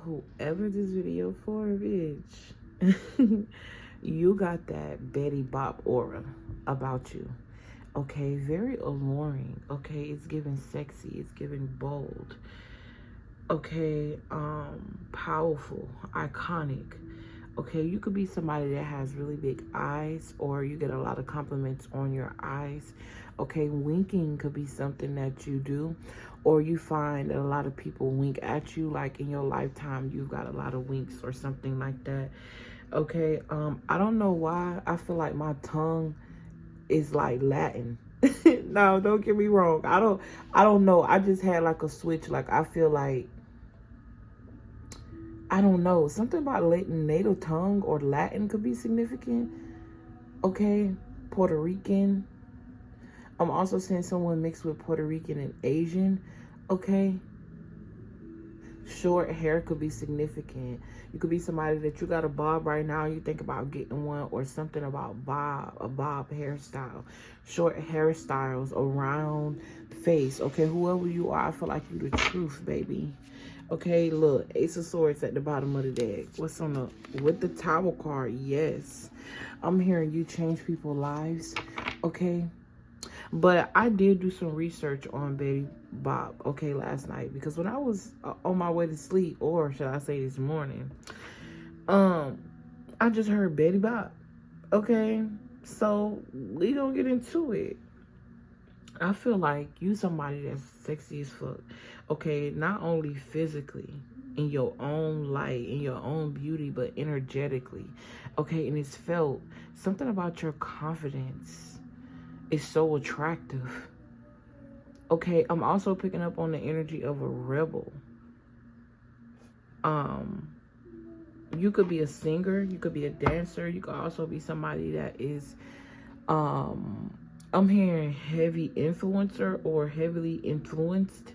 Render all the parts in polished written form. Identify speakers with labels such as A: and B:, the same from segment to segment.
A: Whoever this video for, bitch, you got that Betty Bop aura about you. Okay, very alluring. Okay, it's giving sexy, it's giving bold. Okay, powerful, iconic. Okay, you could be somebody that has really big eyes, or you get a lot of compliments on your eyes. Okay, winking could be something that you do, or you find that a lot of people wink at you, like in your lifetime you've got a lot of winks or something like that. Okay, I don't know why I feel like my tongue is like Latin. No, don't get me wrong. I don't know. I just had like a switch. Like I feel like, I don't know, something about Latin native tongue or Latin could be significant. Okay, Puerto Rican. I'm also seeing someone mixed with Puerto Rican and Asian. Okay, short hair could be significant. You could be somebody that you got a bob right now, you think about getting one, or something about a bob hairstyle. Short hairstyles, around face. Okay, whoever you are, I feel like you the truth, baby. Okay, look, Ace of Swords at the bottom of the deck. What's on the, with the Tower card? Yes, I'm hearing you change people's lives. Okay, but I did do some research on Betty Bob, okay, last night, because when I was on my way to sleep, or should I say this morning, I just heard Betty Bob. Okay, so we gonna get into it. I feel like you somebody that's sexy as fuck. Okay, not only physically, in your own light, in your own beauty, but energetically. Okay, and it's felt. Something about your confidence is so attractive. Okay, I'm also picking up on the energy of a rebel. Um, you could be a singer, you could be a dancer, you could also be somebody that is, I'm hearing heavy influencer or heavily influenced.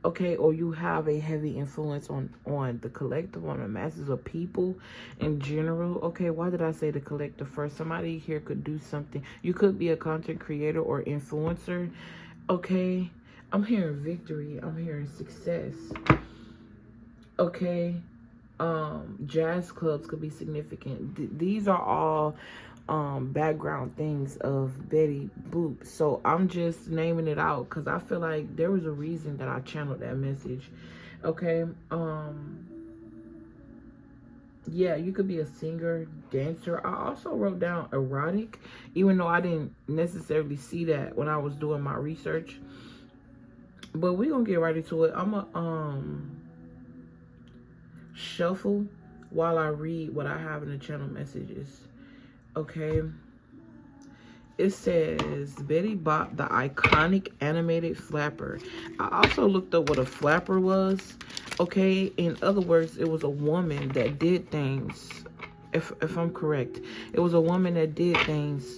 A: Okay, or you have a heavy influence on the collective, on the masses of people in general. Okay, why did I say the collective first? Somebody here could do something. You could be a content creator or influencer. Okay, I'm hearing victory, I'm hearing success. Okay, jazz clubs could be significant. These are all background things of Betty Boop. So I'm just naming it out because I feel like there was a reason that I channeled that message. Okay, yeah, you could be a singer, dancer. I also wrote down erotic, even though I didn't necessarily see that when I was doing my research. But we're gonna get right into it. I'm a shuffle while I read what I have in the channel messages. Okay, it says Betty Bop, the iconic animated flapper. I also looked up what a flapper was. Okay, in other words, it was a woman that did things. If I'm correct, it was a woman that did things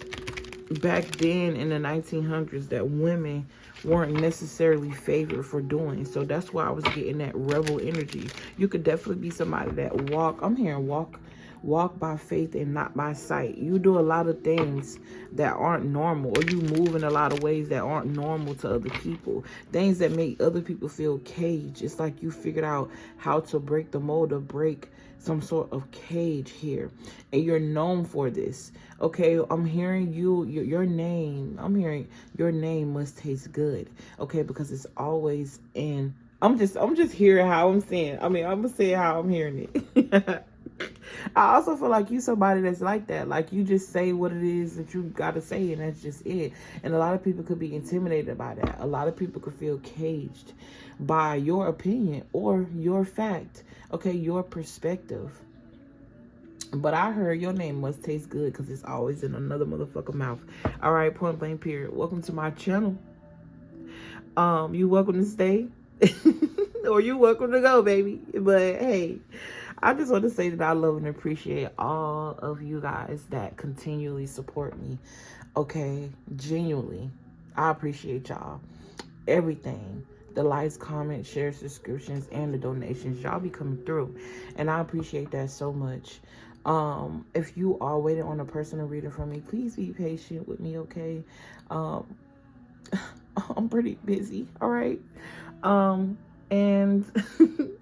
A: back then in the 1900s that women weren't necessarily favored for doing. So that's why I was getting that rebel energy. You could definitely be somebody that I'm hearing walk by faith and not by sight. You do a lot of things that aren't normal, or you move in a lot of ways that aren't normal to other people. Things that make other people feel caged. It's like you figured out how to break the mold, or break some sort of cage here, and you're known for this. Okay, I'm hearing your name. I'm hearing your name must taste good. Okay, because it's always in. I'm just hearing how I'm saying. I mean, I'm gonna say how I'm hearing it. I also feel like you somebody that's like that. Like you just say what it is that you gotta say, and that's just it. And a lot of people could be intimidated by that. A lot of people could feel caged by your opinion or your fact. Okay, your perspective. But I heard your name must taste good because it's always in another motherfucker mouth. All right, point blank period. Welcome to my channel. You welcome to stay. Or you welcome to go, baby. But hey, I just want to say that I love and appreciate all of you guys that continually support me. Okay, genuinely, I appreciate y'all. Everything, the likes, comments, shares, subscriptions, and the donations, y'all be coming through, and I appreciate that so much. If you are waiting on a personal reader from me, please be patient with me. Okay, I'm pretty busy. All right. And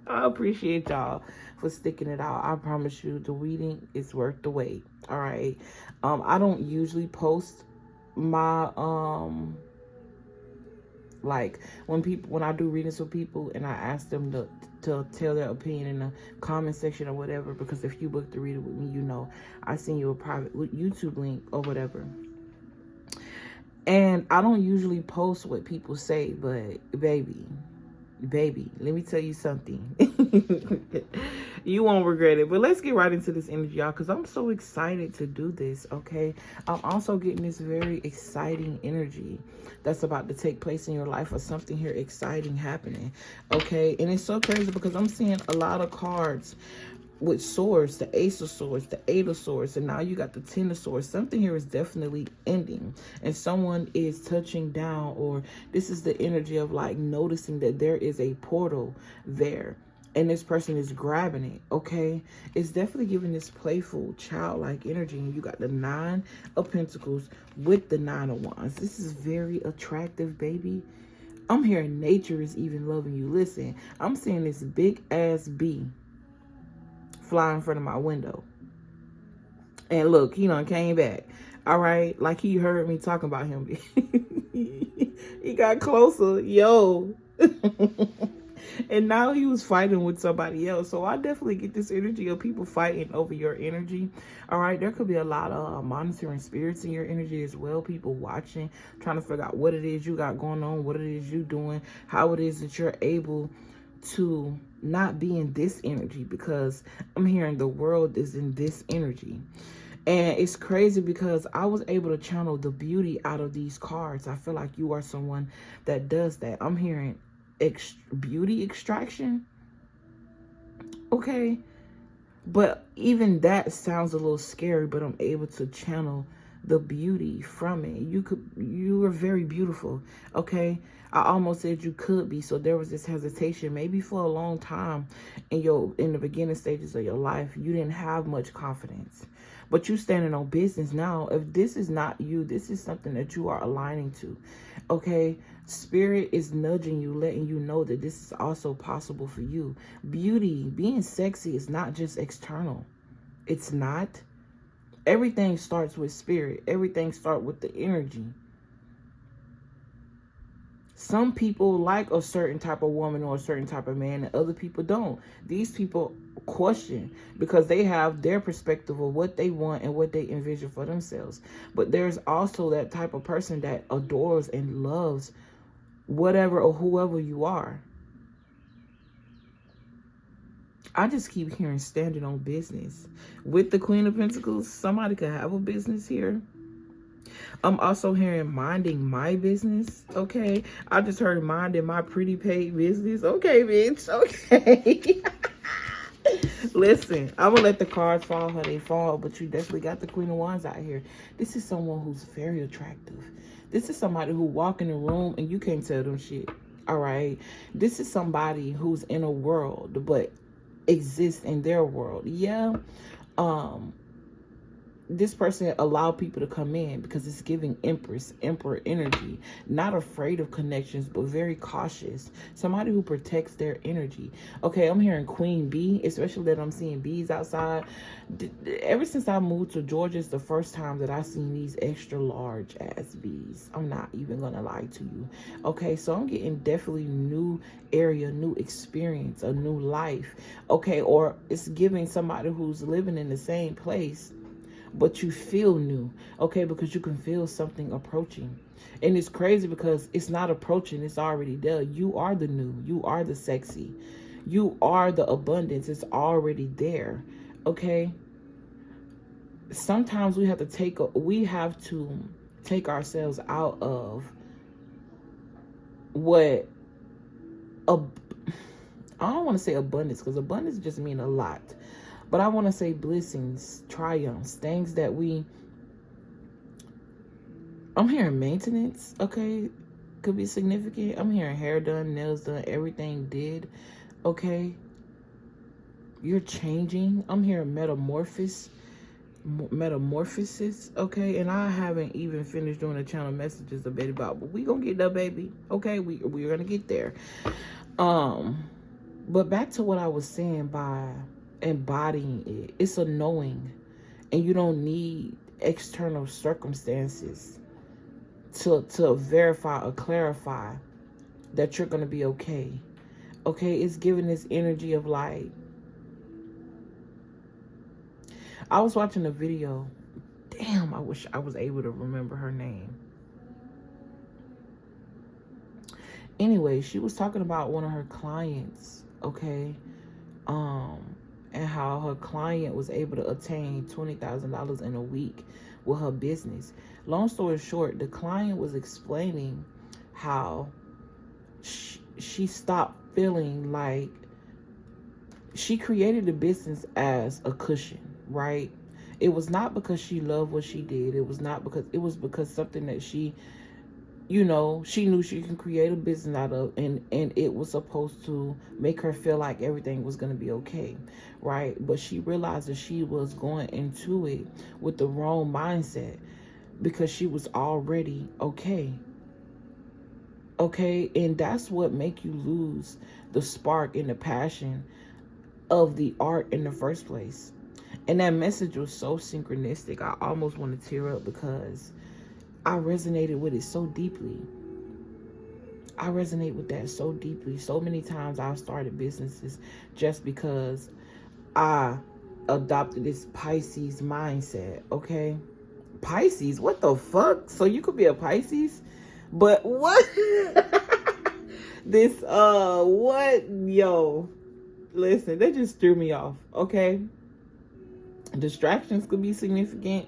A: I appreciate y'all for sticking it out. I promise you the reading is worth the wait. All right. I don't usually post my like when I do readings with people and I ask them to tell their opinion in the comment section or whatever, because if you book the reading with me, you know I send you a private YouTube link or whatever. And I don't usually post what people say, but baby, let me tell you something. You won't regret it. But let's get right into this energy, y'all, because I'm so excited to do this. Okay, I'm also getting this very exciting energy that's about to take place in your life, or something here exciting happening. Okay, and it's so crazy because I'm seeing a lot of cards with swords, the Ace of Swords, the Eight of Swords, and now you got the Ten of Swords. Something here is definitely ending, and someone is touching down, or this is the energy of like noticing that there is a portal there, and this person is grabbing it. Okay, it's definitely giving this playful, childlike energy, and you got the Nine of Pentacles with the Nine of Wands. This is very attractive, baby. I'm hearing nature is even loving you. Listen, I'm seeing this big ass bee fly in front of my window, and look, he done came back. All right, like he heard me talking about him. He got closer, yo. And now he was fighting with somebody else. So I definitely get this energy of people fighting over your energy. All right, there could be a lot of monitoring spirits in your energy as well. People watching, trying to figure out what it is you got going on, what it is you doing, how it is that you're able to not be in this energy, because I'm hearing the world is in this energy. And it's crazy because I was able to channel the beauty out of these cards. I feel like you are someone that does that. I'm hearing beauty extraction. Okay, but even that sounds a little scary, but I'm able to channel the beauty from it. You are very beautiful. Okay, I almost said you could be. So there was this hesitation, maybe for a long time in the beginning stages of your life, you didn't have much confidence, but you standing on business now. If this is not you, this is something that you are aligning to. Okay, spirit is nudging you, letting you know that this is also possible for you. Beauty, being sexy is not just external. It's not. Everything starts with spirit. Everything starts with the energy. Some people like a certain type of woman or a certain type of man, and other people don't. These people question because they have their perspective of what they want and what they envision for themselves. But there's also that type of person that adores and loves whatever or whoever you are. I just keep hearing standing on business. With the Queen of Pentacles, somebody could have a business here. I'm also hearing minding my business. Okay, I just heard minding my pretty paid business. Okay, bitch. Okay. Listen, I'm gonna let the cards fall how they fall, but you definitely got the Queen of Wands out here. This is someone who's very attractive. This is somebody who walk in the room and you can't tell them shit. All right, this is somebody who's in a world but exists in their world. Yeah. This person allowed people to come in because it's giving emperor energy. Not afraid of connections, but very cautious. Somebody who protects their energy. Okay, I'm hearing queen bee, especially that I'm seeing bees outside. Ever since I moved to Georgia, it's the first time that I've seen these extra large ass bees. I'm not even gonna lie to you. Okay, so I'm getting definitely new area, new experience, a new life. Okay, or it's giving somebody who's living in the same place, but you feel new. Okay, because you can feel something approaching. And it's crazy because it's not approaching, it's already there. You are the new, you are the sexy, you are the abundance. It's already there. Okay, sometimes we have to take ourselves out of what I don't want to say abundance, because abundance just means a lot. But I want to say blessings, triumphs, things that I'm hearing maintenance, okay, could be significant. I'm hearing hair done, nails done, everything did, okay. You're changing. I'm hearing metamorphosis, okay. And I haven't even finished doing the channel messages a bit about, but we gonna get there, baby. Okay, we're gonna get there. But back to what I was saying by embodying it, it's a knowing, and you don't need external circumstances to verify or clarify that you're gonna be okay. Okay, it's giving this energy of like, I was watching a video. Damn, I wish I was able to remember her name. Anyway, she was talking about one of her clients, okay? And how her client was able to attain $20,000 in a week with her business. Long story short, the client was explaining how she stopped feeling like she created the business as a cushion, right? It was not because she loved what she did. It was because something that she, you know, she knew she can create a business out of, and it was supposed to make her feel like everything was going to be okay, right? But she realized that she was going into it with the wrong mindset because she was already okay. Okay, and that's what make you lose the spark and the passion of the art in the first place. And that message was so synchronistic. I almost want to tear up because I resonated with it so deeply. I resonate with that so deeply. So many times I've started businesses just because I adopted this Pisces mindset, okay? Pisces? What the fuck? So you could be a Pisces? But what? What? Yo. Listen, they just threw me off, okay? Distractions could be significant.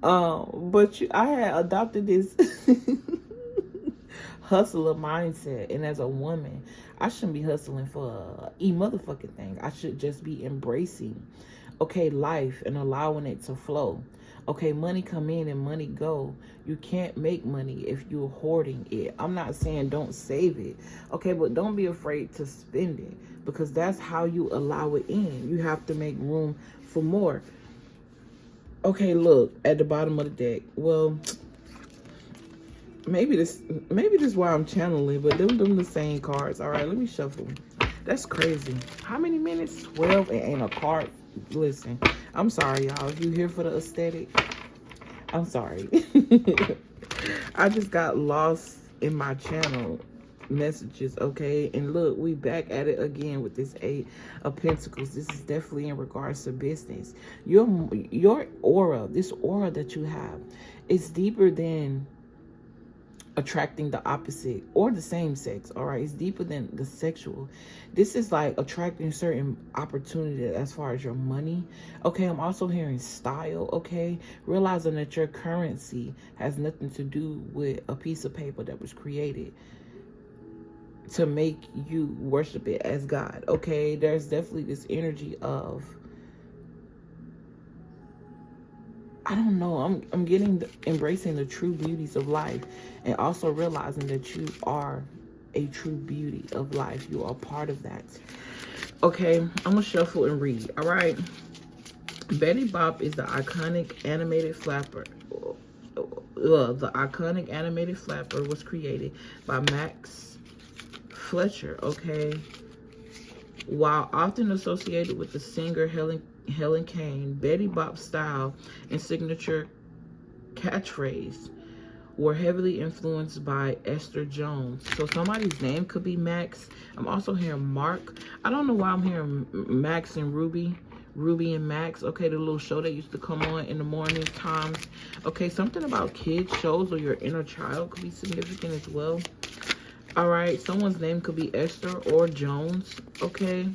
A: But I had adopted this hustler mindset, and as a woman, I shouldn't be hustling for a motherfucking thing. I should just be embracing, okay, life and allowing it to flow. Okay, money come in and money go. You can't make money if you're hoarding it. I'm not saying don't save it, okay, but don't be afraid to spend it, because that's how you allow it in. You have to make room for more. Okay, look at the bottom of the deck. Well, maybe this is why I'm channeling, but them the same cards. All right, let me shuffle. That's crazy. How many minutes? 12 and ain't a card. Listen, I'm sorry, y'all. If you here for the aesthetic, I'm sorry. I just got lost in my channel messages, okay? And look, we back at it again with this 8 of Pentacles. This is definitely in regards to business. Your aura, this aura that you have, is deeper than attracting the opposite or the same sex. All right, it's deeper than the sexual. This is like attracting certain opportunity as far as your money. Okay, I'm also hearing style. Okay, realizing that your currency has nothing to do with a piece of paper that was created to make you worship it as God. Okay, there's definitely this energy of, I don't know, I'm getting embracing the true beauties of life, and also realizing that you are a true beauty of life. You are part of that. Okay, I'm gonna shuffle and read. All right, Betty Bopp is the iconic animated flapper. The iconic animated flapper was created by Max Fletcher. Okay, while often associated with the singer Helen Kane, Betty Bopp's style and signature catchphrase were heavily influenced by Esther Jones. So somebody's name could be Max. I'm also hearing Mark. I don't know why I'm hearing Max and Ruby and Max. Okay, the little show that used to come on in the morning times. Okay, something about kids shows or your inner child could be significant as well. All right, someone's name could be Esther or Jones. Okay.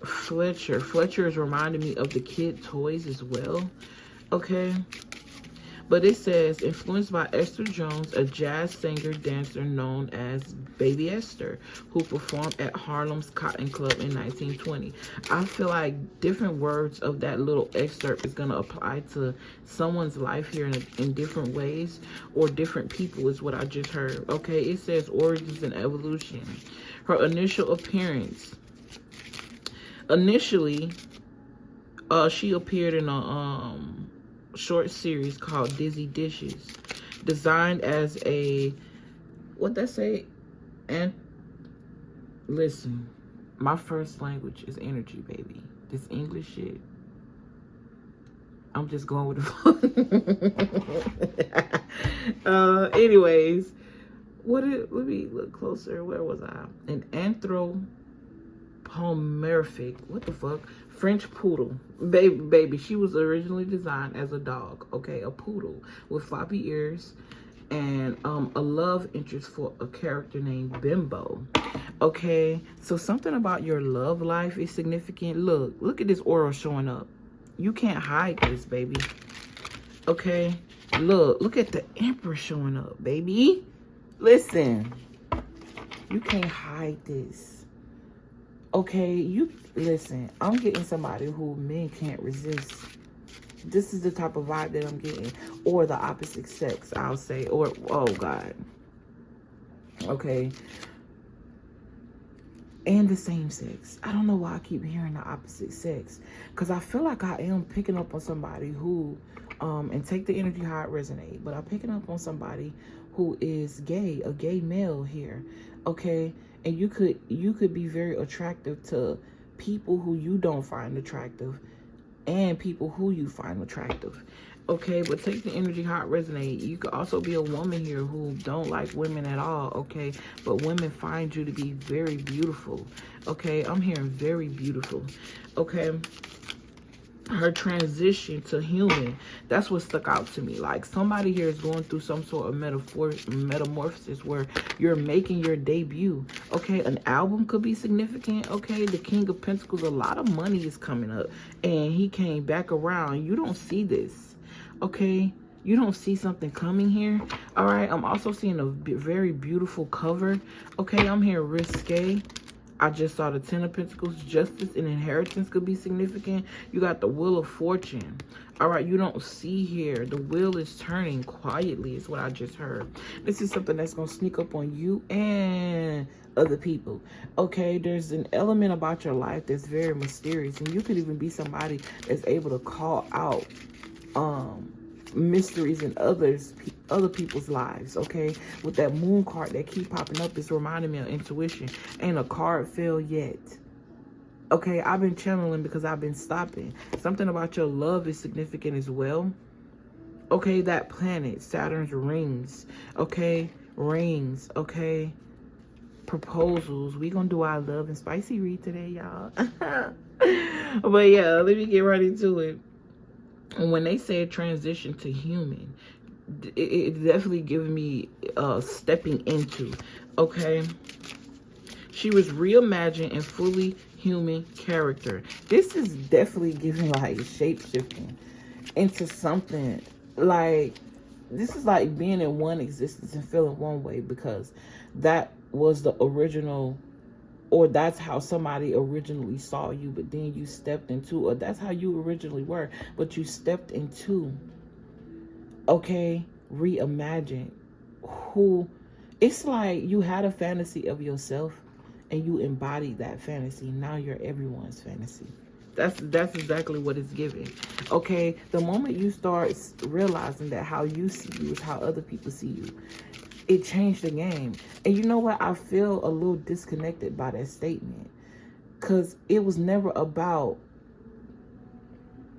A: Fletcher is reminding me of the kid toys as well. Okay. But it says, influenced by Esther Jones, a jazz singer dancer known as Baby Esther, who performed at Harlem's Cotton Club in 1920. I feel like different words of that little excerpt is going to apply to someone's life here in different ways, or different people is what I just heard. Okay, it says origins and evolution. Her initial appearance. Initially, she appeared in a short series called Dizzy Dishes, designed as a, what that say, Listen, my first language is energy, baby. This English shit, I'm just going with the flow. Anyways, let me look closer. Where was I? An anthropomorphic, what the fuck? French poodle. Baby, she was originally designed as a dog, okay? A poodle with floppy ears and a love interest for a character named Bimbo. Okay, so something about your love life is significant. Look at this aura showing up. You can't hide this, baby. Okay, look at the Emperor showing up, baby. Listen, you can't hide this. Okay, listen, I'm getting somebody who men can't resist. This is the type of vibe that I'm getting. Or the opposite sex, I'll say. Or, oh God. Okay. And the same sex. I don't know why I keep hearing the opposite sex. Because I feel like I am picking up on somebody who, and take the energy how it resonates, but I'm picking up on somebody who is gay, a gay male here. Okay? And you could be very attractive to people who you don't find attractive and people who you find attractive. Okay, but take the energy how it resonates. You could also be a woman here who don't like women at all, okay? But women find you to be very beautiful, okay? I'm hearing very beautiful, okay? Her transition to human, that's what stuck out to me. Like somebody here is going through some sort of metamorphosis where you're making your debut. Okay, an album could be significant. Okay, the King of Pentacles, a lot of money is coming up and he came back around. You don't see this. Okay, you don't see something coming here. All right, I'm also seeing a very beautiful cover. Okay, I'm here risque. I just saw the Ten of Pentacles. Justice and inheritance could be significant. You got the Wheel of Fortune. All right, you don't see here. The wheel is turning quietly is what I just heard. This is something that's going to sneak up on you and other people. Okay, there's an element about your life that's very mysterious. And you could even be somebody that's able to call out mysteries in other people's lives. Okay, with that moon card that keep popping up, it's reminding me of intuition. Ain't a card fell yet. Okay, I've been channeling because I've been stopping. Something about your love is significant as well. Okay, that planet, Saturn's rings. Okay, rings. Okay, proposals. We gonna do our love and spicy read today, y'all. But yeah, let me get right into it. And when they say transition to human, it definitely giving me stepping into. Okay, she was reimagined in fully human character. This is definitely giving like shape-shifting into something. Like this is like being in one existence and feeling one way because that was the original, or that's how somebody originally saw you, but then you stepped into, or that's how you originally were, but you stepped into, okay, reimagine who. It's like you had a fantasy of yourself and you embodied that fantasy. Now you're everyone's fantasy. That's exactly what it's giving. Okay, the moment you start realizing that how you see you is how other people see you, it changed the game. And you know what? I feel a little disconnected by that statement because it was never about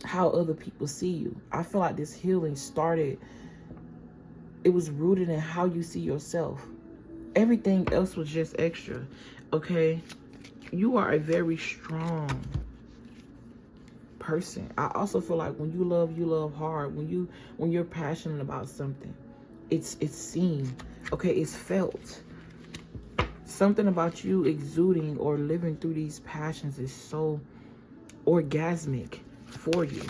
A: how other people see you. I feel like this healing started, it was rooted in how you see yourself. Everything else was just extra. Okay, you are a very strong person. I also feel like when you love hard. When you're passionate about something, it's seen. Okay, it's felt. Something about you exuding or living through these passions is so orgasmic for you.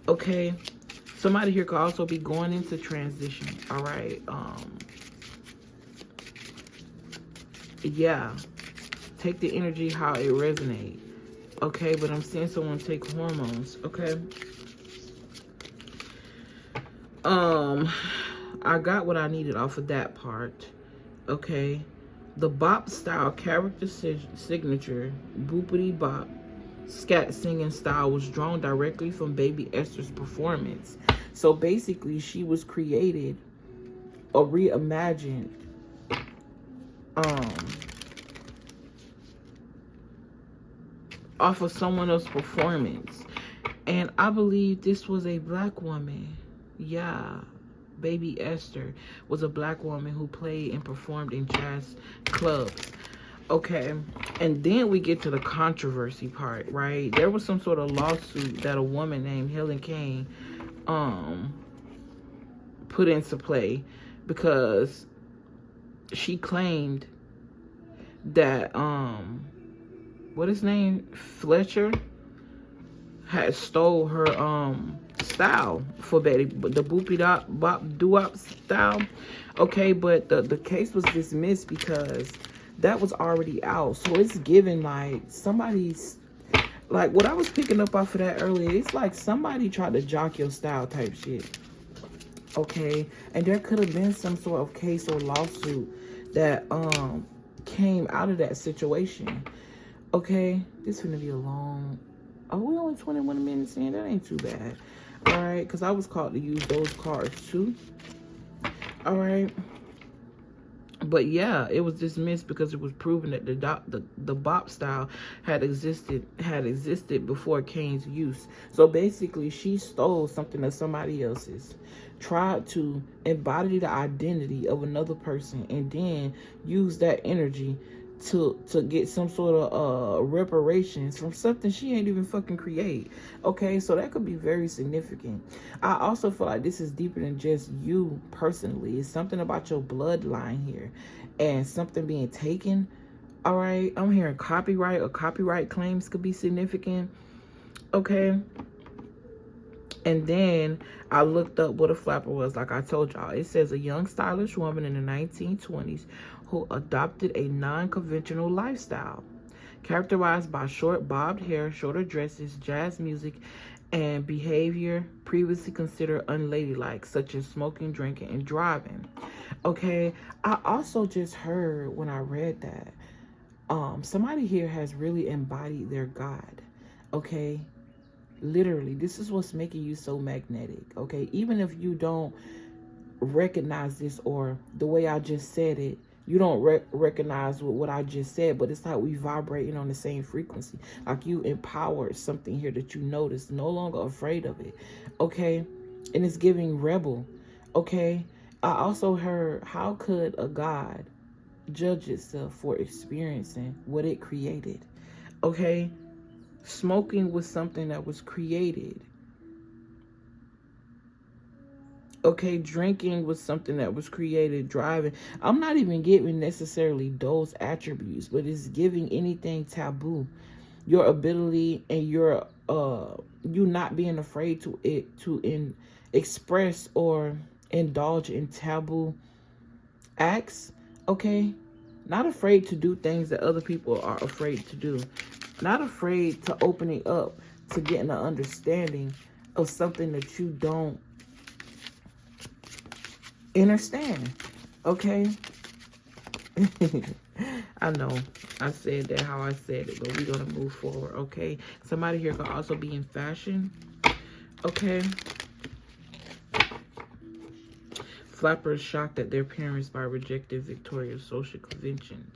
A: Okay, somebody here could also be going into transition. All right, yeah, take the energy how it resonates. Okay, but I'm seeing someone take hormones. Okay, I got what I needed off of that part. Okay, the bop style character signature, boopity bop scat singing style was drawn directly from baby Esther's performance. So basically she was created or reimagined off of someone else's performance. And I believe this was a black woman. Yeah. Baby Esther was a black woman who played and performed in jazz clubs. Okay. And then we get to the controversy part, right? There was some sort of lawsuit that a woman named Helen Kane put into play because she claimed that what his name, Fletcher, had stole her style for Betty, the boopy bop doo-wop style. Okay, but the case was dismissed because that was already out. So it's given like somebody's, like what I was picking up off of that earlier, it's like somebody tried to jock your style type shit. Okay, and there could have been some sort of case or lawsuit that came out of that situation. Okay, this is gonna be a long, oh, we only 21 minutes in, that ain't too bad. All right, because I was called to use those cards too. All right, but yeah, it was dismissed because it was proven that the bop style had existed before Kane's use. So basically, she stole something of somebody else's, tried to embody the identity of another person, and then use that energy to get some sort of reparations from something she ain't even fucking create. Okay, so that could be very significant. I also feel like this is deeper than just you personally. It's something about your bloodline here and something being taken. All right, I'm hearing copyright or copyright claims could be significant. Okay, and then I looked up what a flapper was. Like I told y'all, it says a young stylish woman in the 1920s who adopted a non-conventional lifestyle characterized by short bobbed hair, shorter dresses, jazz music, and behavior previously considered unladylike, such as smoking, drinking, and driving. Okay, I also just heard when I read that somebody here has really embodied their God. Okay, literally, this is what's making you so magnetic. Okay, even if you don't recognize this, or the way I just said it, you don't recognize what I just said, but it's like we vibrating on the same frequency. Like you empowered something here that you noticed, no longer afraid of it. Okay, and it's giving rebel. Okay, I also heard, how could a God judge itself for experiencing what it created? Okay, smoking was something that was created. Okay, drinking was something that was created. Driving, I'm not even giving necessarily those attributes, but it's giving anything taboo. Your ability and your you not being afraid to express or indulge in taboo acts. Okay, not afraid to do things that other people are afraid to do. Not afraid to opening up to getting an understanding of something that you don't understand. Okay. I know I said that how I said it, but we're gonna move forward. Okay, somebody here could also be in fashion. Okay, flappers shocked at their parents by rejecting Victoria's social conventions.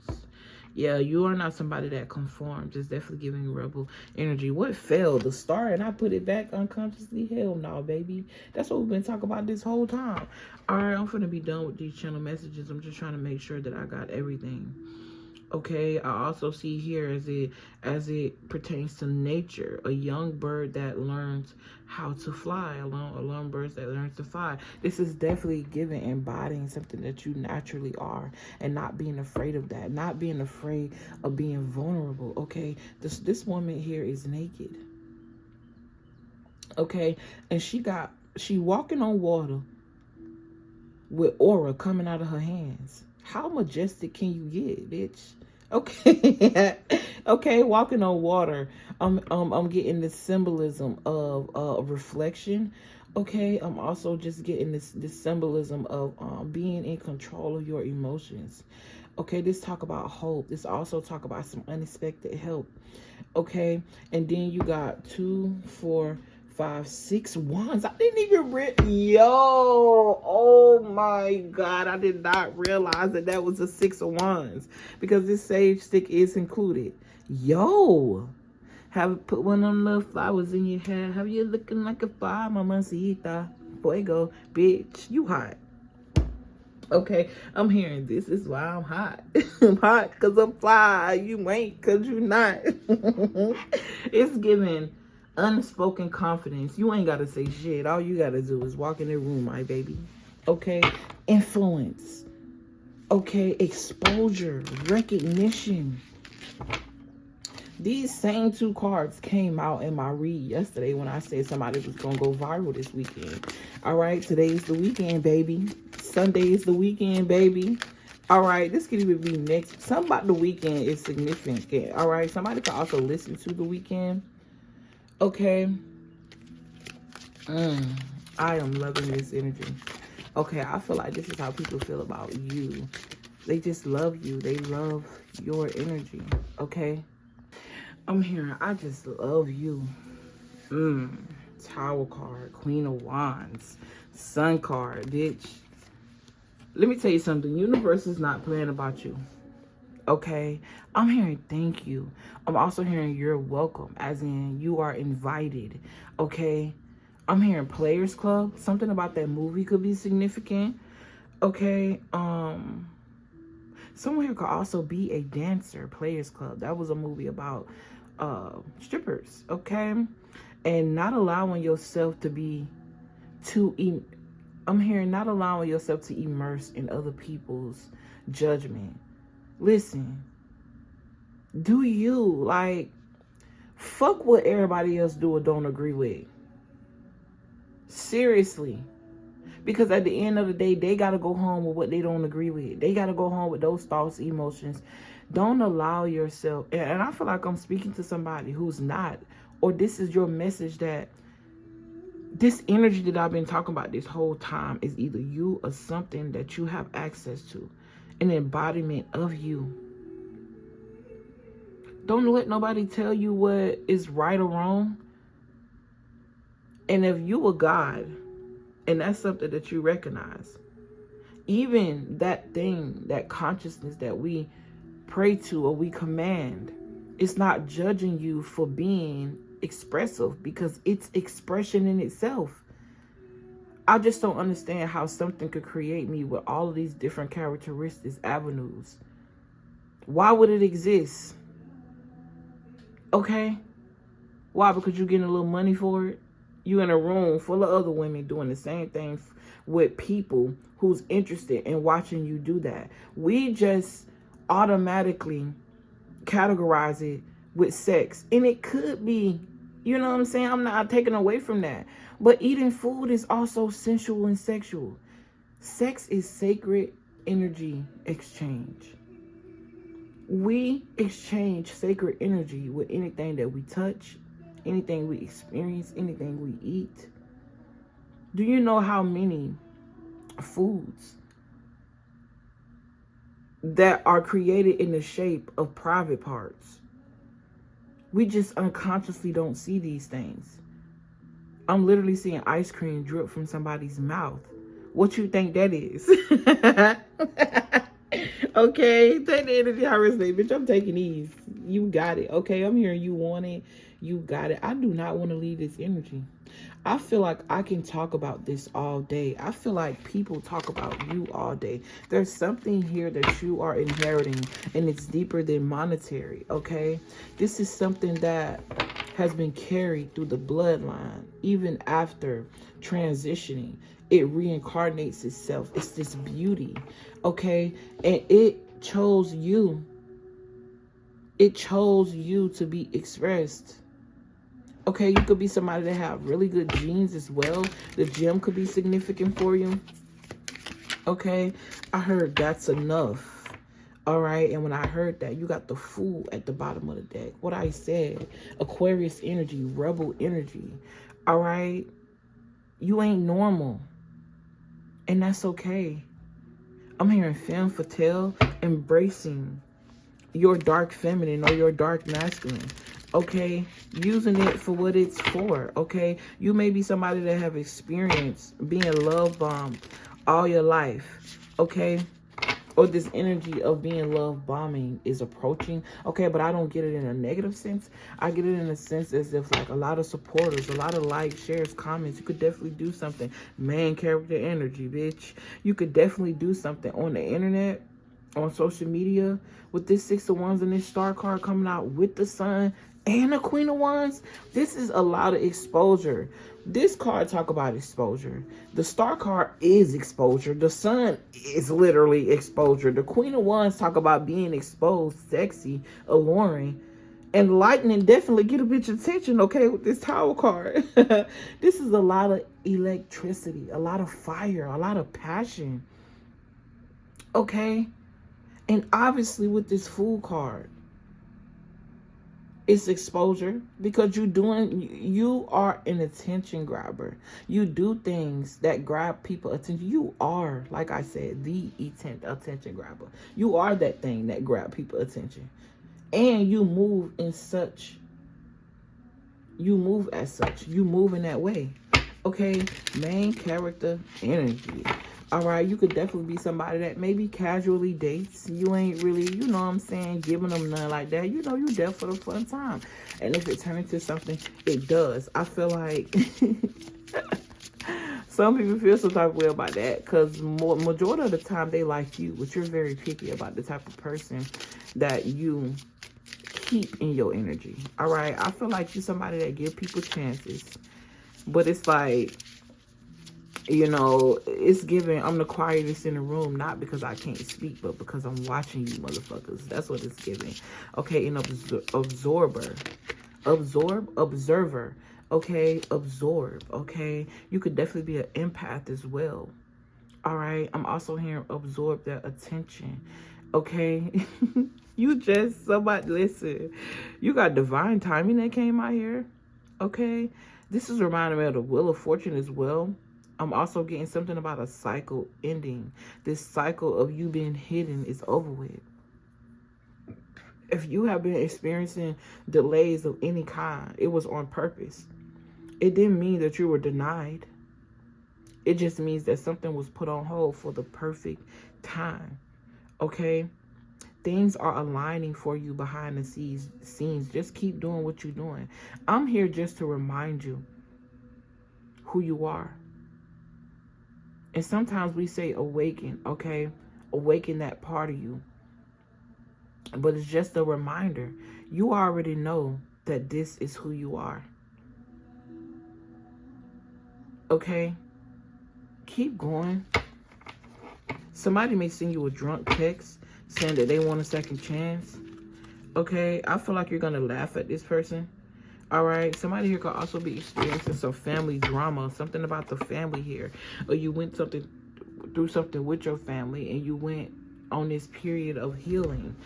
A: Yeah, you are not somebody that conforms. It's definitely giving rebel energy. What failed? The star, and I put it back unconsciously? Hell no, baby. That's what we've been talking about this whole time. All right, I'm finna be done with these channel messages. I'm just trying to make sure that I got everything. Okay, I also see here as it pertains to nature, a young bird that learns how to fly, a lone bird that learns to fly. This is definitely giving, embodying something that you naturally are, and not being afraid of that, not being afraid of being vulnerable. Okay, this woman here is naked. Okay, and she walking on water with aura coming out of her hands. How majestic can you get, bitch? Okay. Okay, walking on water. I'm getting this symbolism of reflection. Okay, I'm also just getting this symbolism of being in control of your emotions. Okay, this talk about hope. This also talk about some unexpected help. Okay, and then you got 2, 4, 5, 6 wands. I didn't even oh my God, I did not realize that was a 6 of wands, because this sage stick is included. Yo, Have put one of them little flowers in your hair. Have you looking like a fire, mamacita? Fuego, bitch, you hot. Okay, I'm hearing this is why I'm hot. I'm hot because I'm fly. You ain't because you not. It's giving unspoken confidence. You ain't got to say shit. All you got to do is walk in the room, my baby. Okay, influence. Okay, exposure, recognition. These same two cards came out in my read yesterday when I said somebody was going to go viral this weekend. All right, today's the weekend, baby. Sunday is the weekend, baby. All right, this could even be next. Something about the weekend is significant. All right, somebody could also listen to the weekend. Okay. I am loving this energy. Okay, I feel like this is how people feel about you. They just love you. They love your energy. Okay. I'm hearing, I just love you. Tower card, Queen of Wands, Sun card, bitch. Let me tell you something. Universe is not playing about you. Okay? I'm hearing thank you. I'm also hearing you're welcome, as in you are invited. Okay? I'm hearing Players Club. Something about that movie could be significant. Okay? Someone here could also be a dancer. Players Club. That was a movie about strippers. Okay? And not allowing yourself to be too... I'm hearing not allowing yourself to immerse in other people's judgment. Listen. Do you. Like, fuck what everybody else do or don't agree with. Seriously. Because at the end of the day, they got to go home with what they don't agree with. They got to go home with those thoughts, emotions. Don't allow yourself. And I feel like I'm speaking to somebody who's not. Or this is your message that this energy that I've been talking about this whole time is either you or something that you have access to. An embodiment of you. Don't let nobody tell you what is right or wrong. And if you a God, and that's something that you recognize, even that thing, that consciousness that we pray to or we command, it's not judging you for being expressive because it's expression in itself. I just don't understand how something could create me with all of these different characteristics, avenues. Why would it exist? Okay? Why? Because you're getting a little money for it? You in a room full of other women doing the same thing with people who's interested in watching you do that. We just automatically categorize it with sex. And it could be, you know what I'm saying? I'm not taking away from that. But eating food is also sensual and sexual. Sex is sacred energy exchange. We exchange sacred energy with anything that we touch, anything we experience, anything we eat. Do you know how many foods that are created in the shape of private parts? We just unconsciously don't see these things. I'm literally seeing ice cream drip from somebody's mouth. What you think that is? Okay, take the energy I resonate. Bitch, I'm taking these. You got it. Okay, I'm hearing you want it. You got it. I do not want to leave this energy. I feel like I can talk about this all day. I feel like people talk about you all day. There's something here that you are inheriting, and it's deeper than monetary, okay? This is something that has been carried through the bloodline. Even after transitioning, it reincarnates itself. It's this beauty, okay? And it chose you. It chose you to be expressed. Okay, you could be somebody that have really good genes as well. The gym could be significant for you. Okay, I heard that's enough. All right, and when I heard that, you got the Fool at the bottom of the deck. What I said, Aquarius energy, rebel energy. All right, you ain't normal. And that's okay. I'm hearing femme fatale, embracing your dark feminine or your dark masculine. Okay, using it for what it's for. Okay, you may be somebody that have experienced being love bombed all your life. Okay, or this energy of being love bombing is approaching. Okay, but I don't get it in a negative sense. I get it in a sense as if like a lot of supporters, a lot of likes, shares, comments. You could definitely do something. Main character energy, bitch. You could definitely do something on the internet, on social media, with this Six of Wands and this Star card coming out with the Sun and the Queen of Wands. This is a lot of exposure. This card talk about exposure. The Star card is exposure. The Sun is literally exposure. The Queen of Wands talk about being exposed, sexy, alluring. And lightning definitely get a bitch attention, okay, with this Tower card. This is a lot of electricity, a lot of fire, a lot of passion. Okay? And obviously with this Fool card, it's exposure, because you are an attention grabber. You do things that grab people attention. You are, like I said, the attention grabber. You are that thing that grab people attention. And you move as such. You move in that way. Okay, main character energy. All right, you could definitely be somebody that maybe casually dates. You ain't really, you know what I'm saying, giving them none like that. You know, you there for the fun time. And if it turns into something, it does. I feel like some people feel some type of way about that, because majority of the time they like you, but you're very picky about the type of person that you keep in your energy. All right, I feel like you're somebody that give people chances, but it's like, you know, it's given, I'm the quietest in the room, not because I can't speak, but because I'm watching you motherfuckers. That's what it's giving. Okay, an observer. Okay, absorb. Okay, you could definitely be an empath as well. All right, I'm also hearing absorb their attention. Okay, you just somebody, listen, you got divine timing that came out here. Okay, this is reminding me of the Wheel of Fortune as well. I'm also getting something about a cycle ending. This cycle of you being hidden is over with. If you have been experiencing delays of any kind, it was on purpose. It didn't mean that you were denied. It just means that something was put on hold for the perfect time. Okay? Things are aligning for you behind the scenes. Just keep doing what you're doing. I'm here just to remind you who you are. And sometimes we say awaken, okay? Awaken that part of you. But it's just a reminder. You already know that this is who you are. Okay? Keep going. Somebody may send you a drunk text saying that they want a second chance. Okay? I feel like you're going to laugh at this person. All right, somebody here could also be experiencing some family drama, something about the family here, or you went through something with your family and you went on this period of healing.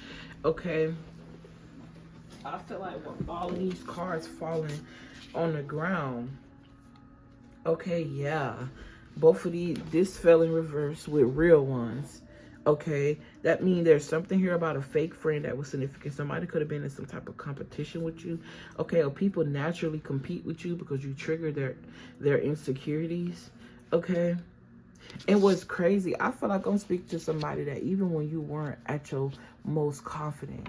A: Okay, I feel like with all of these cards falling on the ground, okay, yeah, both of this fell in reverse with real ones. Okay, that means there's something here about a fake friend that was significant. Somebody could have been in some type of competition with you. Okay, or people naturally compete with you because you trigger their insecurities. Okay, and what's crazy, I feel like I'm speaking to somebody that even when you weren't at your most confident,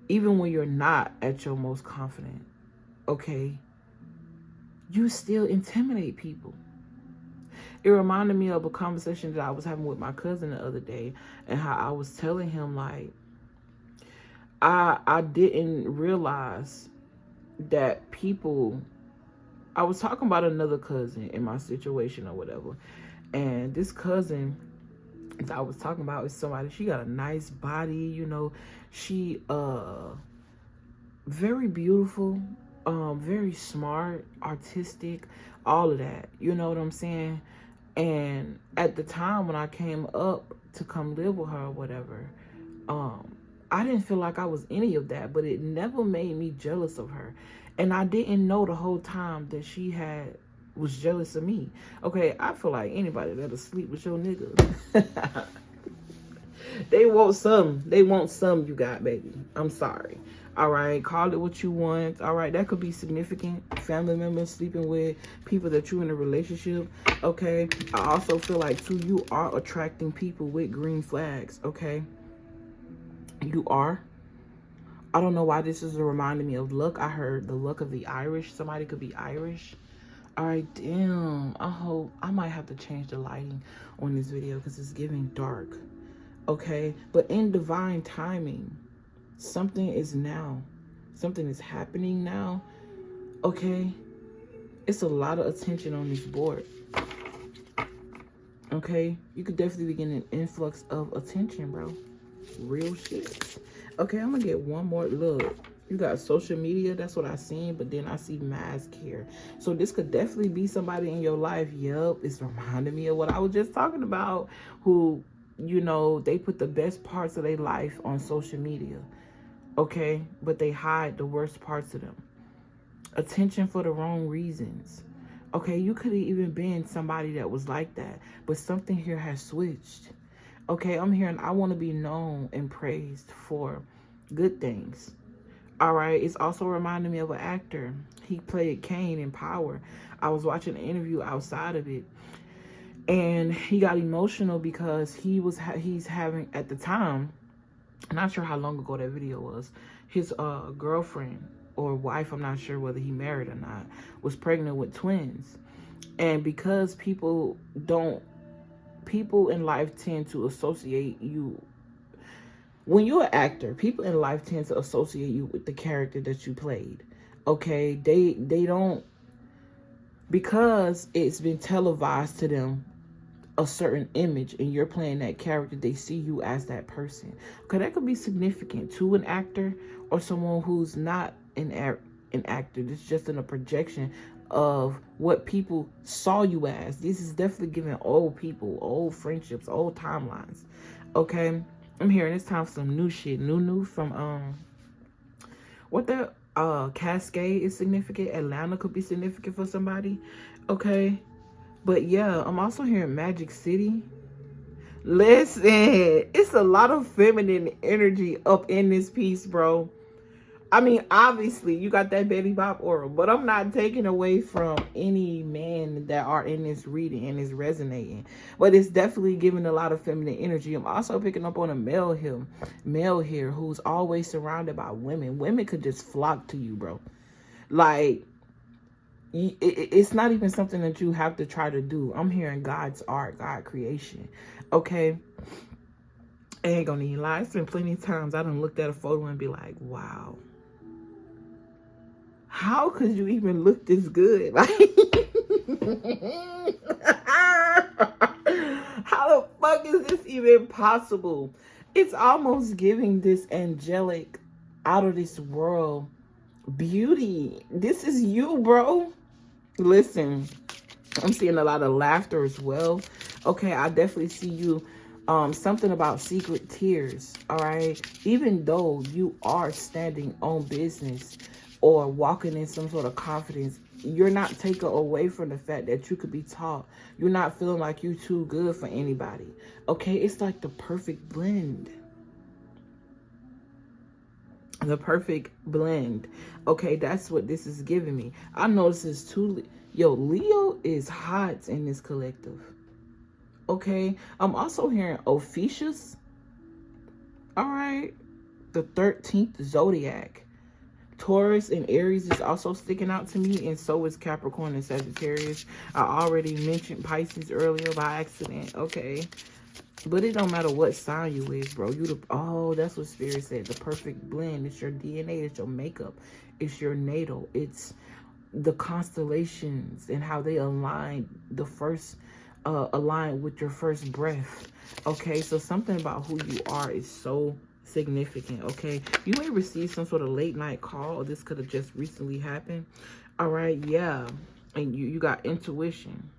A: even when you're not at your most confident, okay, you still intimidate people. It reminded me of a conversation that I was having with my cousin the other day, and how I was telling him, like, I didn't realize that people, I was talking about another cousin in my situation or whatever, and this cousin that I was talking about is somebody, she got a nice body, you know, she very beautiful, very smart, artistic, all of that, you know what I'm saying? And at the time when I came up to come live with her or whatever, I didn't feel like I was any of that, but it never made me jealous of her. And I didn't know the whole time that she was jealous of me. Okay, I feel like anybody that'll sleep with your nigga, they want some you got, baby. I'm sorry. All right, call it what you want. All right, that could be significant family members, sleeping with people that you're in a relationship. Okay, I also feel like too, you are attracting people with green flags. Okay, you are. I don't know why this is reminding me of luck. I heard the luck of the Irish. Somebody could be Irish. All right, damn. I hope I might have to change the lighting on this video because it's giving dark. Okay, but in divine timing, something is now. Something is happening now. Okay, it's a lot of attention on this board. Okay, you could definitely be getting an influx of attention, bro. Real shit. Okay, I'm gonna get one more look. You got social media, that's what I seen, but then I see mask here. So this could definitely be somebody in your life. Yup, it's reminding me of what I was just talking about, who, you know, they put the best parts of their life on social media. Okay, but they hide the worst parts of them. Attention for the wrong reasons. Okay, you could have even been somebody that was like that, but something here has switched. Okay, I'm hearing I want to be known and praised for good things. All right, it's also reminding me of an actor. He played Kane in Power. I was watching an interview outside of it, and he got emotional because he's having, at the time, I'm not sure how long ago that video was, his girlfriend or wife, I'm not sure whether he married or not, was pregnant with twins. And because people in life tend to associate you, when you're an actor, people in life tend to associate you with the character that you played. Okay, they don't, because it's been televised to them a certain image and you're playing that character, they see you as that person. Okay, that could be significant to an actor or someone who's not an actor. It's just in a projection of what people saw you as. This is definitely giving old people, old friendships, old timelines. Okay, I'm hearing it's time for some new shit. New from what the Cascade is significant. Atlanta could be significant for somebody. Okay, but yeah, I'm also hearing Magic City. Listen, it's a lot of feminine energy up in this piece, bro. I mean, obviously, you got that Betty Bop aura, but I'm not taking away from any men that are in this reading and is resonating. But it's definitely giving a lot of feminine energy. I'm also picking up on a male here who's always surrounded by women. Women could just flock to you, bro. Like, it's not even something that you have to try to do. I'm hearing God's art, God creation. Okay, I ain't gonna even lie. It's been plenty of times I done looked at a photo and be like, wow, how could you even look this good? Like, how the fuck is this even possible? It's almost giving this angelic, out of this world beauty. This is you, bro. Listen, I'm seeing a lot of laughter as well. Okay, I definitely see you. Something about secret tears. All right, even though you are standing on business or walking in some sort of confidence, you're not taken away from the fact that you could be taught. You're not feeling like you're too good for anybody. Okay, it's like the perfect blend. The perfect blend. Okay, that's what this is giving me. I know this is too... Yo, Leo is hot in this collective. Okay, I'm also hearing Ophiuchus. All right, the 13th zodiac. Taurus and Aries is also sticking out to me, and so is Capricorn and Sagittarius. I already mentioned Pisces earlier by accident. Okay, but it don't matter what sign you is, bro. Oh, that's what Spirit said. The perfect blend. It's your DNA. It's your makeup. It's your natal. It's the constellations and how they align align with your first breath. Okay, so something about who you are is so significant. Okay, you may receive some sort of late night call, or this could have just recently happened. All right, yeah, and you got intuition.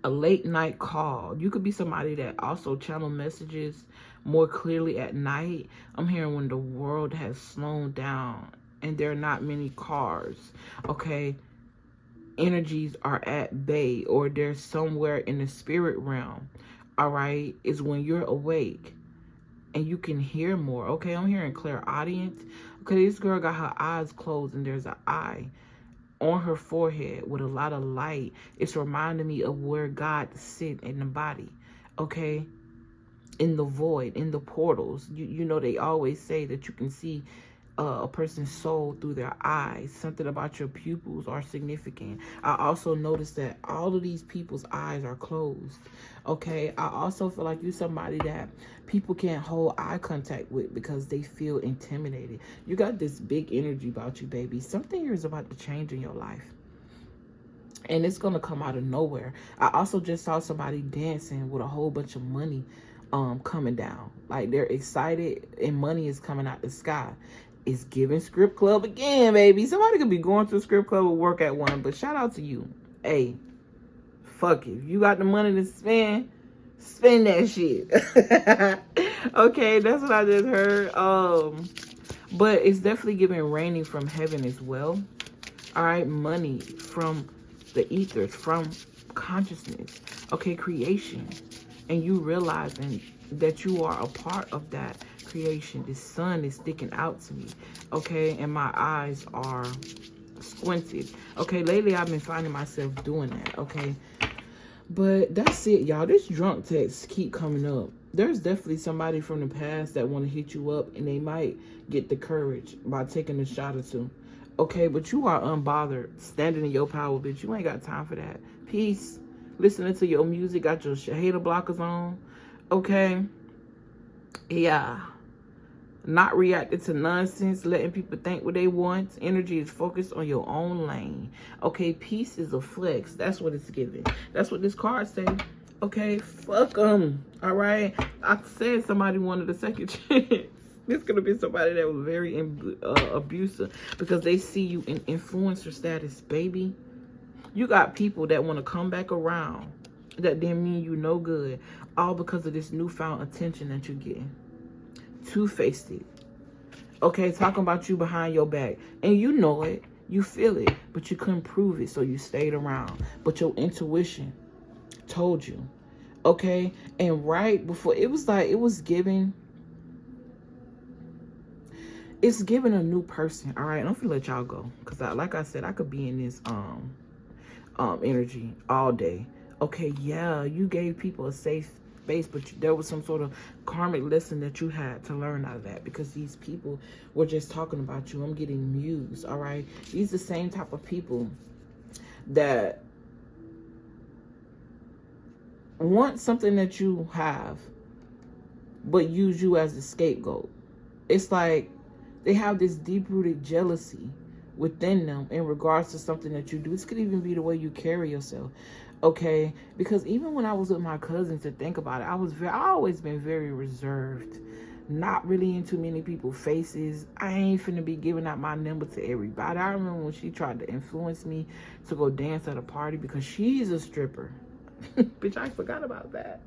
A: A late night call. You could be somebody that also channel messages more clearly at night. I'm hearing when the world has slowed down and there are not many cars. Okay, energies are at bay, or they're somewhere in the spirit realm. All right, is when you're awake and you can hear more. Okay, I'm hearing clairaudience. Okay, this girl got her eyes closed and there's an eye on her forehead with a lot of light. It's reminding me of where God sit in the body. Okay, in the void, in the portals. You know, they always say that you can see a person's soul through their eyes. Something about your pupils are significant. I also noticed that all of these people's eyes are closed. Okay, I also feel like you're somebody that people can't hold eye contact with because they feel intimidated. You got this big energy about you, baby. Something here is about to change in your life, and it's gonna come out of nowhere. I also just saw somebody dancing with a whole bunch of money coming down. Like, they're excited and money is coming out the sky. It's giving script club again, baby. Somebody could be going to a script club or work at one, but shout out to you. Hey, fuck it. If you got the money to spend that shit. Okay, that's what I just heard. But it's definitely giving raining from heaven as well. All right, money from the ethers, from consciousness. Okay, creation. And you realizing that you are a part of that creation. The sun is sticking out to me, okay, and my eyes are squinted. Okay, lately I've been finding myself doing that. Okay, but that's it, y'all. This drunk text keep coming up. There's definitely somebody from the past that want to hit you up, and they might get the courage by taking a shot or two. Okay, but you are unbothered, standing in your power, bitch. You ain't got time for that. Peace. Listening to your music, got your hater blockers on. Okay, yeah. Not reacting to nonsense, letting people think what they want. Energy is focused on your own lane. Okay, peace is a flex. That's what it's giving. That's what this card say. Okay, fuck them. All right, I said somebody wanted a second chance. This could have been somebody that was very abusive because they see you in influencer status, baby. You got people that want to come back around that didn't mean you no good, all because of this newfound attention that you're getting. Two-faced it. Okay, talking about you behind your back. And you know it. You feel it. But you couldn't prove it, so you stayed around. But your intuition told you. Okay? And right before, it was like, it was giving... It's giving a new person. All right? I'm gonna let y'all go. Because like I said, I could be in this energy all day. Okay, yeah, you gave people a safe space, but there was some sort of karmic lesson that you had to learn out of that, because these people were just talking about you. I'm getting mused. All right, these are the same type of people that want something that you have but use you as a scapegoat. It's like they have this deep-rooted jealousy within them in regards to something that you do. This could even be the way you carry yourself. Okay, because even when I was with my cousins, to think about it, I always been very reserved, not really into many people's faces. I ain't finna be giving out my number to everybody. I remember when she tried to influence me to go dance at a party because she's a stripper. Bitch, I forgot about that.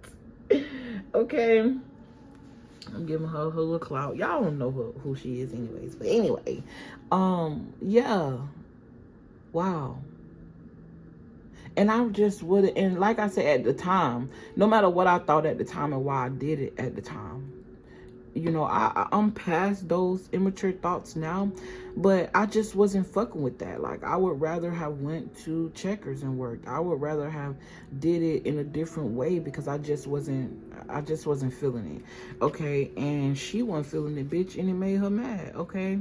A: Okay, I'm giving her little clout. Y'all don't know who she is anyways, but anyway, yeah, wow. And I just wouldn't, and like I said at the time, no matter what I thought at the time and why I did it at the time, you know, I'm past those immature thoughts now, but I just wasn't fucking with that. Like, I would rather have went to Checkers and worked. I would rather have did it in a different way because I just wasn't feeling it. Okay, and she wasn't feeling it, bitch, and it made her mad. Okay.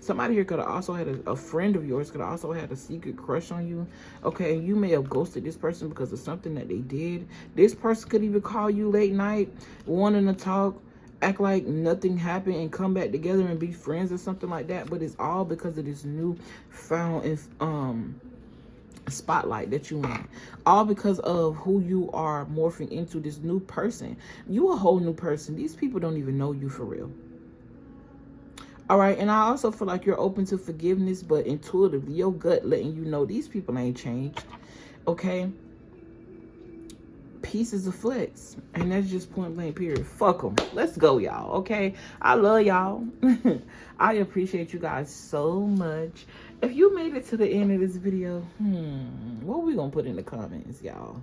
A: Somebody here could have also had a friend of yours could have also had a secret crush on you. Okay, you may have ghosted this person because of something that they did. This person could even call you late night, wanting to talk, act like nothing happened, and come back together and be friends or something like that. But it's all because of this new found spotlight that you in. All because of who you are morphing into, this new person. You a whole new person. These people don't even know you for real. All right, and I also feel like you're open to forgiveness, but intuitively, your gut letting you know these people ain't changed, okay? Peace is a flex, and that's just point blank, period. Fuck them. Let's go, y'all, okay? I love y'all. I appreciate you guys so much. If you made it to the end of this video, what are we gonna put in the comments, y'all?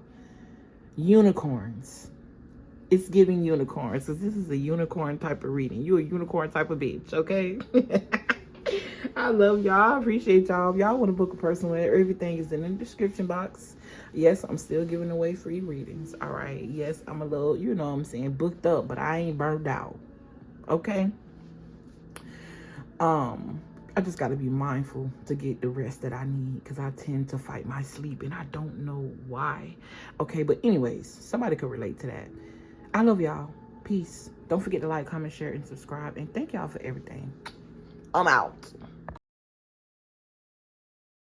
A: Unicorns. It's giving unicorns, because this is a unicorn type of reading. You a unicorn type of bitch, okay? I love y'all. I appreciate y'all. If y'all want to book a personal, everything is in the description box. Yes, I'm still giving away free readings. All right. Yes, I'm a little, you know what I'm saying, booked up, but I ain't burned out. Okay? I just got to be mindful to get the rest that I need, because I tend to fight my sleep and I don't know why. Okay, but anyways, somebody could relate to that. I love y'all. Peace. Don't forget to like, comment, share, and subscribe. And thank y'all for everything. I'm out.